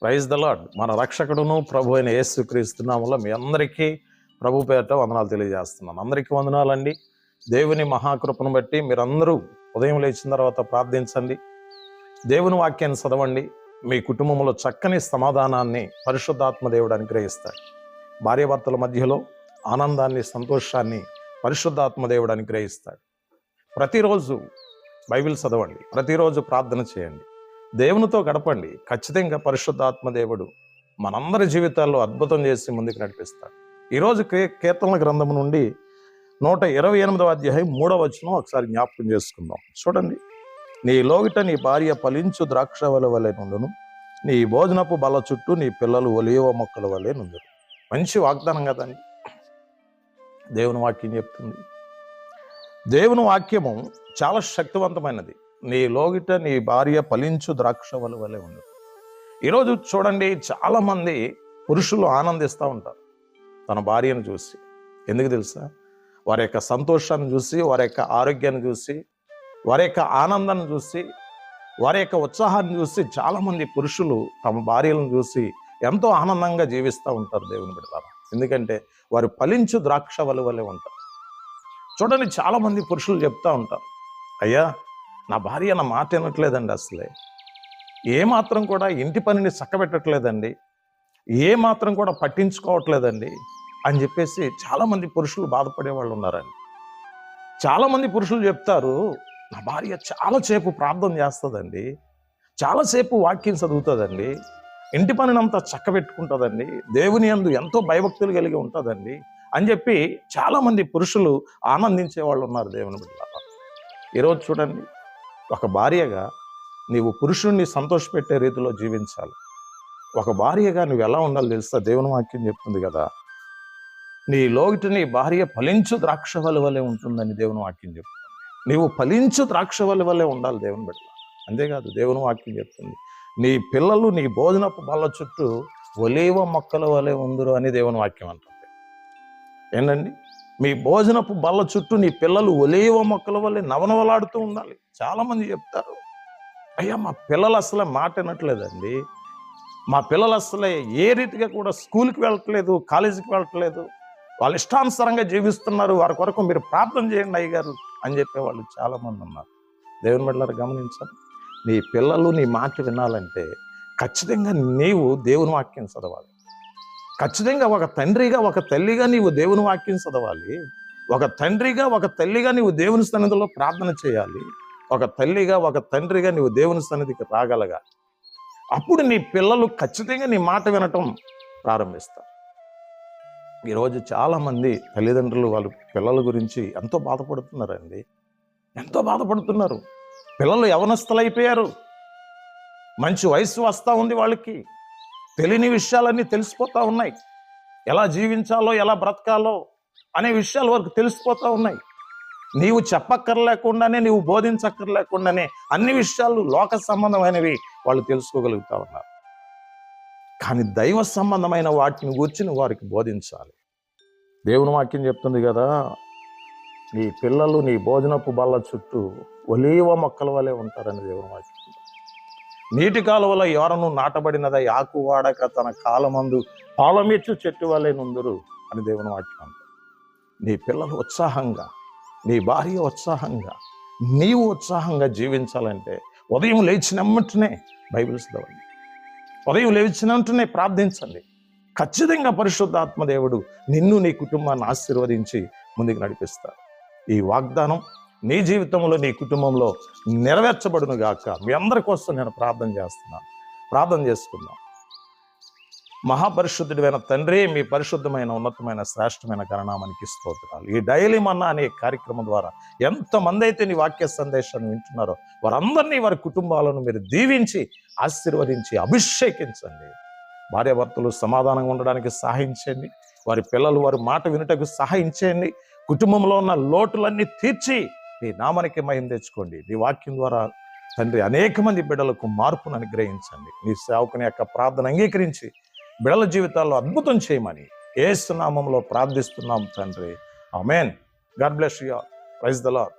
Praise the lord. మన రక్షకుడును ప్రభు అయిన యేసుక్రీస్తు నామములో మీ అందరికీ ప్రభు పేరిట వందనాలు తెలియజేస్తున్నాను. అందరికీ వందనాలండి. దేవుని మహాకృపను బట్టి మీరందరూ ఉదయం లేచిన తర్వాత ప్రార్థించండి, దేవుని వాక్యాన్ని చదవండి. మీ కుటుంబంలో చక్కని సమాధానాన్ని పరిశుద్ధాత్మ దేవుడు అనుగ్రహిస్తాడు. భార్యాభర్తల మధ్యలో ఆనందాన్ని, సంతోషాన్ని పరిశుద్ధాత్మ దేవుడు అనుగ్రహిస్తాడు. ప్రతిరోజు బైబిల్ చదవండి, ప్రతిరోజు ప్రార్థన చేయండి, దేవునితో గడపండి. ఖచ్చితంగా పరిశుద్ధాత్మ దేవుడు మనందరి జీవితాల్లో అద్భుతం చేసి ముందుకు నడిపిస్తాడు. ఈరోజు కీర్తనల గ్రంథం నుండి 128వ అధ్యాయం 3వ వచనం ఒకసారి జ్ఞాపకం చేసుకుందాం. చూడండి. నీ లోగిట నీ భార్య ఫలించు ద్రాక్షవల వలె నుండును, నీ భోజనపు బల్ల చుట్టూ నీ పిల్లలు ఒలీవ మొక్కల వలె నుండును. మంచి వాగ్దానం కదండి. దేవుని వాక్యం చెప్తుంది. దేవుని వాక్యము చాలా శక్తివంతమైనది. నీ లోగిట నీ భార్య ఫలించు ద్రాక్షవల వలె ఉండదు. ఈరోజు చూడండి, చాలా మంది పురుషులు ఆనందిస్తూ ఉంటారు తన భార్యను చూసి. ఎందుకు తెలుసా? వారి యొక్క సంతోషాన్ని చూసి, వారి యొక్క ఆరోగ్యాన్ని చూసి, వారి యొక్క ఆనందాన్ని చూసి, వారి యొక్క ఉత్సాహాన్ని చూసి చాలామంది పురుషులు తమ భార్యలను చూసి ఎంతో ఆనందంగా జీవిస్తూ ఉంటారు. దేవుని బిడ్డలారా, ఎందుకంటే వారు ఫలించు ద్రాక్షవల వలె ఉంటారు. చూడండి, చాలామంది పురుషులు చెప్తా ఉంటారు, అయ్యా నా భార్య నా మాట వినట్లేదండి, అసలే ఏమాత్రం కూడా ఇంటి పనిని చక్కబెట్టట్లేదండి, ఏమాత్రం కూడా పట్టించుకోవట్లేదండి అని చెప్పేసి చాలామంది పురుషులు బాధపడే వాళ్ళు ఉన్నారండి. చాలామంది పురుషులు చెప్తారు, నా భార్య చాలాసేపు ప్రార్థన చేస్తుందండి, చాలాసేపు వాక్యం చదువుతుందండి, ఇంటి పనినంతా చక్కబెట్టుకుంటుందండి, దేవుని యందు ఎంతో భయభక్తులు కలిగి ఉంటుందండి అని చెప్పి చాలామంది పురుషులు ఆనందించే వాళ్ళు ఉన్నారు. దేవుని బిడ్డలారా, ఈరోజు చూడండి, ఒక భార్యగా నీవు పురుషుణ్ణి సంతోషపెట్టే రీతిలో జీవించాలి. ఒక భార్యగా నువ్వు ఎలా ఉండాలి తెలుసా? దేవుని వాక్యం చెప్తుంది కదా, నీ లోగిట నీ భార్య ఫలించు ద్రాక్షవల వలె ఉంటుందని దేవుని వాక్యం చెప్తుంది. నీవు ఫలించు ద్రాక్షవల వలె ఉండాలి దేవుని బిడ్డ. అంతేకాదు, దేవుని వాక్యం చెప్తుంది, నీ పిల్లలు నీ భోజనపు బల్ల చుట్టూ ఒలీవ మొక్కల వలె ఉందురు అని దేవుని వాక్యం అంటుంది. ఏంటండి? మీ భోజనపు బల్ల చుట్టూ నీ పిల్లలు ఒలీవ మొక్కల వల్లే నవనవలాడుతూ ఉండాలి. చాలామంది చెప్తారు, అయ్యా మా పిల్లలు అసలే మాట వినట్లేదండి, మా పిల్లలు అసలే ఏ రీతిగా కూడా స్కూల్కి వెళ్ళట్లేదు, కాలేజీకి వెళ్ళట్లేదు, వాళ్ళ ఇష్టానుసారంగా జీవిస్తున్నారు, వారి కొరకు మీరు ప్రార్థన చేయండి అయ్యగారు అని చెప్పేవాళ్ళు చాలామంది ఉన్నారు. దేవుని బిడ్డలారా, గమనించాలి. నీ పిల్లలు నీ మాట వినాలంటే ఖచ్చితంగా నీవు దేవుని వాక్యం చదవాలి. ఖచ్చితంగా ఒక తండ్రిగా, ఒక తల్లిగా నీవు దేవుని వాక్యం చదవాలి. ఒక తండ్రిగా, ఒక తల్లిగా నీవు దేవుని సన్నిధిలో ప్రార్థన చేయాలి. ఒక తల్లిగా, ఒక తండ్రిగా నీవు దేవుని సన్నిధికి రాగలగాలి. అప్పుడు నీ పిల్లలు ఖచ్చితంగా నీ మాట వినటం ప్రారంభిస్తారు. ఈరోజు చాలామంది తల్లిదండ్రులు వాళ్ళ పిల్లల గురించి ఎంతో బాధపడుతున్నారండి, ఎంతో బాధపడుతున్నారు. పిల్లలు యవనస్తులైపోయారు, మంచి వయసు వస్తూ ఉంది, వాళ్ళకి తెలియని విషయాలన్నీ తెలిసిపోతూ ఉన్నాయి. ఎలా జీవించాలో, ఎలా బ్రతకాలో అనే విషయాలు వారికి తెలిసిపోతూ ఉన్నాయి. నీవు చెప్పక్కర్లేకుండానే, నీవు బోధించక్కర్లేకుండానే అన్ని విషయాలు లోక సంబంధమైనవి వాళ్ళు తెలుసుకోగలుగుతూ ఉన్నారు. కానీ దైవ సంబంధమైన వాటిని గూర్చి వారికి బోధించాలి. దేవుని వాక్యం చెప్తుంది కదా, నీ పిల్లలు నీ భోజనపు బల్ల చుట్టూ ఒలీవ మొక్కల వలె ఉంటారని దేవుని వాక్యం. నీటి కాలువల ఎవరను నాటబడినదై ఆకు వాడక తన కాలమందు పాలమిచ్చు చెట్టు వలె నుందురు అని దేవుని వాక్యం. నీ పిల్లలు ఉత్సాహంగా, నీ భార్య ఉత్సాహంగా, నీవు ఉత్సాహంగా జీవించాలంటే ఉదయం లేచినమ్మటనే బైబిల్ చదవండి, ఉదయం లేచినట్టునే ప్రార్థించండి. ఖచ్చితంగా పరిశుద్ధాత్మ దేవుడు నిన్ను, నీ కుటుంబాన్ని ఆశీర్వదించి ముందుకు నడిపిస్తాడు. ఈ వాగ్దానం నీ జీవితంలో, నీ కుటుంబంలో నెరవేర్చబడును గాక. మీ అందరి కోసం నేను ప్రార్థన చేస్తున్నాను. ప్రార్థన చేసుకుందాం. మహాపరిశుద్ధుడైన తండ్రి, మీ పరిశుద్ధమైన, ఉన్నతమైన, శ్రేష్టమైన గణనామానికి స్తోత్రాలు. ఈ డైలీ మన్నా అనే కార్యక్రమం ద్వారా ఎంతమంది అయితే నీ వాక్య సందేశాన్ని వింటున్నారో వారందరినీ, వారి కుటుంబాలను మీరు దీవించి, ఆశీర్వదించి, అభిషేకించండి. భార్యాభర్తలు సమాధానంగా ఉండడానికి సహాయం చేయండి. వారి పిల్లలు వారి మాట వినుటకు సహాయం చేయండి. కుటుంబంలో ఉన్న లోటులన్నీ తీర్చి నీ నామానికి మహిమ తెచ్చుకోండి. నీ వాక్యం ద్వారా తండ్రి అనేక మంది బిడ్డలకు మార్పును అనుగ్రహించండి. నీ సేవకుని యొక్క ప్రార్థన అంగీకరించి బిడ్డల జీవితాల్లో అద్భుతం చేయమని యేసు నామములో ప్రార్థిస్తున్నాం తండ్రి. Amen. God bless you all. Praise the lord.